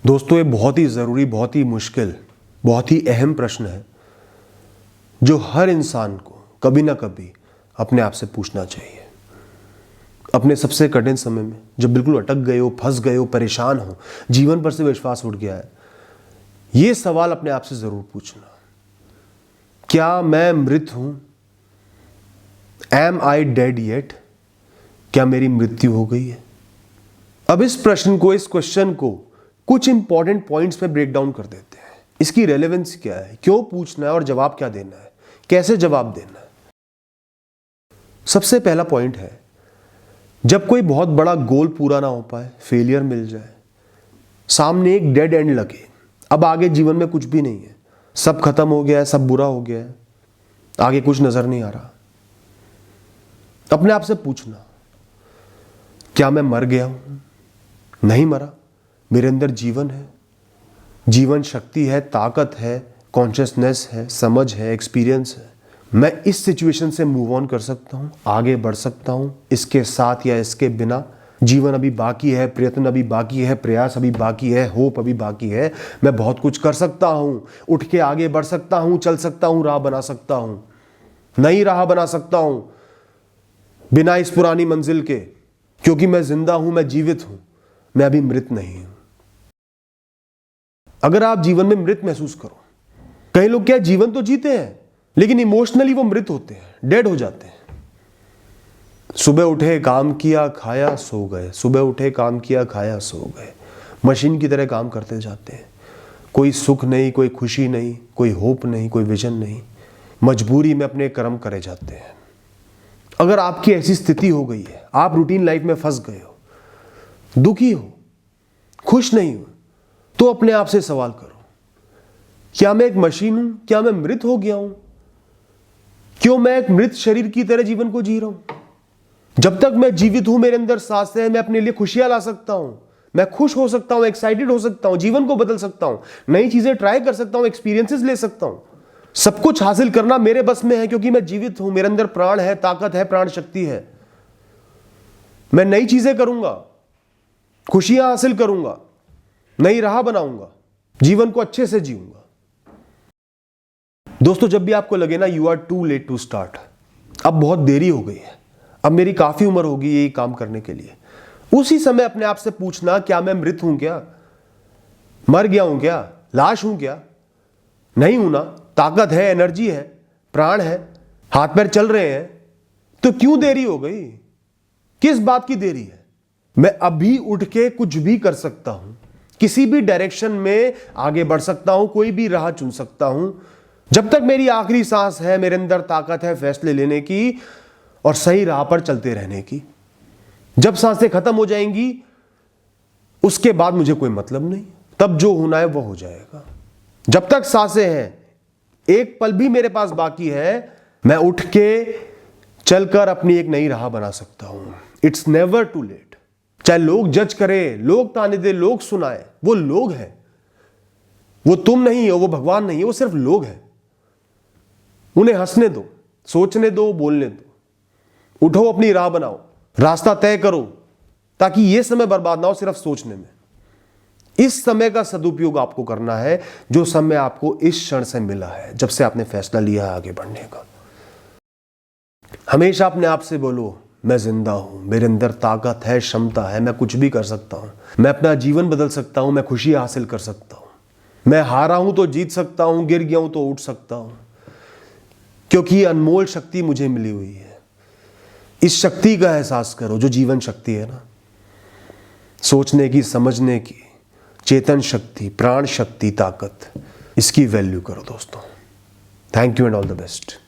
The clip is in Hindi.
दोस्तों, ये बहुत ही ज़रूरी, बहुत ही मुश्किल, बहुत ही अहम प्रश्न है जो हर इंसान को कभी ना कभी अपने आप से पूछना चाहिए। अपने सबसे कठिन समय में जब बिल्कुल अटक गए हो, फंस गए हो, परेशान हो, जीवन पर से विश्वास उठ गया है, ये सवाल अपने आप से ज़रूर पूछना, क्या मैं मृत हूं? Am I dead yet? क्या मेरी मृत्यु हो गई है? अब इस प्रश्न को, इस क्वेश्चन को कुछ इंपॉर्टेंट पॉइंट्स पे ब्रेक डाउन कर देते हैं। इसकी रेलेवेंस क्या है, क्यों पूछना है और जवाब क्या देना है, कैसे जवाब देना है। सबसे पहला पॉइंट है, जब कोई बहुत बड़ा गोल पूरा ना हो पाए, फेलियर मिल जाए, सामने एक डेड एंड लगे, अब आगे जीवन में कुछ भी नहीं है, सब खत्म हो गया है, सब बुरा हो गया है, आगे कुछ नजर नहीं आ रहा, अपने आप से पूछना, क्या मैं मर गया हूं? नहीं मरा, मेरे अंदर जीवन है, जीवन शक्ति है, ताकत है, कॉन्शियसनेस है, समझ है, एक्सपीरियंस है। मैं इस सिचुएशन से मूव ऑन कर सकता हूं, आगे बढ़ सकता हूं, इसके साथ या इसके बिना। जीवन अभी बाकी है, प्रयत्न अभी बाकी है, प्रयास अभी बाकी है, होप अभी बाकी है। मैं बहुत कुछ कर सकता हूं, उठ के आगे बढ़ सकता हूं, चल सकता हूं, राह बना सकता हूं, नई राह बना सकता हूं बिना इस पुरानी मंजिल के, क्योंकि मैं जिंदा हूं, मैं जीवित हूं, मैं अभी मृत नहीं हूं। अगर आप जीवन में मृत महसूस करो, कई लोग क्या जीवन तो जीते हैं लेकिन इमोशनली वो मृत होते हैं, डेड हो जाते हैं। सुबह उठे, काम किया, खाया, सो गए, सुबह उठे, काम किया, खाया, सो गए, मशीन की तरह काम करते जाते हैं। कोई सुख नहीं, कोई खुशी नहीं, कोई होप नहीं, कोई विजन नहीं, मजबूरी में अपने कर्म करे जाते हैं। अगर आपकी ऐसी स्थिति हो गई है, आप रूटीन लाइफ में फंस गए हो, दुखी हो, खुश नहीं हो, तो अपने आप से सवाल करो, क्या मैं एक मशीन हूं? क्या मैं मृत हो गया हूं? क्यों मैं एक मृत शरीर की तरह जीवन को जी रहा हूं? जब तक मैं जीवित हूं, मेरे अंदर सांसें हैं, मैं अपने लिए खुशियां ला सकता हूं, मैं खुश हो सकता हूं, एक्साइटेड हो सकता हूं, जीवन को बदल सकता हूं, नई चीजें ट्राई कर सकता हूं, एक्सपीरियंसेस ले सकता हूं। सब कुछ हासिल करना मेरे बस में है, क्योंकि मैं जीवित हूं, मेरे अंदर प्राण है, ताकत है, प्राण शक्ति है। मैं नई चीजें करूंगा, खुशियां हासिल करूंगा, नई राह बनाऊंगा, जीवन को अच्छे से जीऊंगा। दोस्तों, जब भी आपको लगे ना you are too late to start, अब बहुत देरी हो गई है, अब मेरी काफी उम्र होगी यही काम करने के लिए, उसी समय अपने आप से पूछना, क्या मैं मृत हूं? क्या मर गया हूं? क्या लाश हूं? क्या नहीं हूं ना? ताकत है, एनर्जी है, प्राण है, हाथ पैर चल रहे हैं, तो क्यों देरी हो गई? किस बात की देरी है? मैं अभी उठ के कुछ भी कर सकता हूं, किसी भी डायरेक्शन में आगे बढ़ सकता हूं, कोई भी राह चुन सकता हूं। जब तक मेरी आखिरी सांस है, मेरे अंदर ताकत है फैसले लेने की और सही राह पर चलते रहने की। जब सांसें खत्म हो जाएंगी, उसके बाद मुझे कोई मतलब नहीं, तब जो होना है वो हो जाएगा। जब तक सांसें हैं, एक पल भी मेरे पास बाकी है, मैं उठ के चलकर अपनी एक नई राह बना सकता हूं। It's never too late. चाहे लोग जज करें, लोग ताने दे, लोग सुनाए, वो लोग हैं, वो तुम नहीं हो, वो भगवान नहीं है, वो सिर्फ लोग हैं। उन्हें हंसने दो, सोचने दो, बोलने दो। उठो, अपनी राह बनाओ, रास्ता तय करो, ताकि यह समय बर्बाद ना हो सिर्फ सोचने में। इस समय का सदुपयोग आपको करना है, जो समय आपको इस क्षण से मिला है, जब से आपने फैसला लिया है आगे बढ़ने का। हमेशा अपने आप से बोलो, मैं जिंदा हूं, मेरे अंदर ताकत है, क्षमता है, मैं कुछ भी कर सकता हूं, मैं अपना जीवन बदल सकता हूं, मैं खुशी हासिल कर सकता हूं, मैं हारा हूं तो जीत सकता हूं, गिर गया हूं तो उठ सकता हूं, क्योंकि ये अनमोल शक्ति मुझे मिली हुई है। इस शक्ति का एहसास करो, जो जीवन शक्ति है ना, सोचने की, समझने की, चेतन शक्ति, प्राण शक्ति, ताकत, इसकी वैल्यू करो दोस्तों। Thank you and all the best.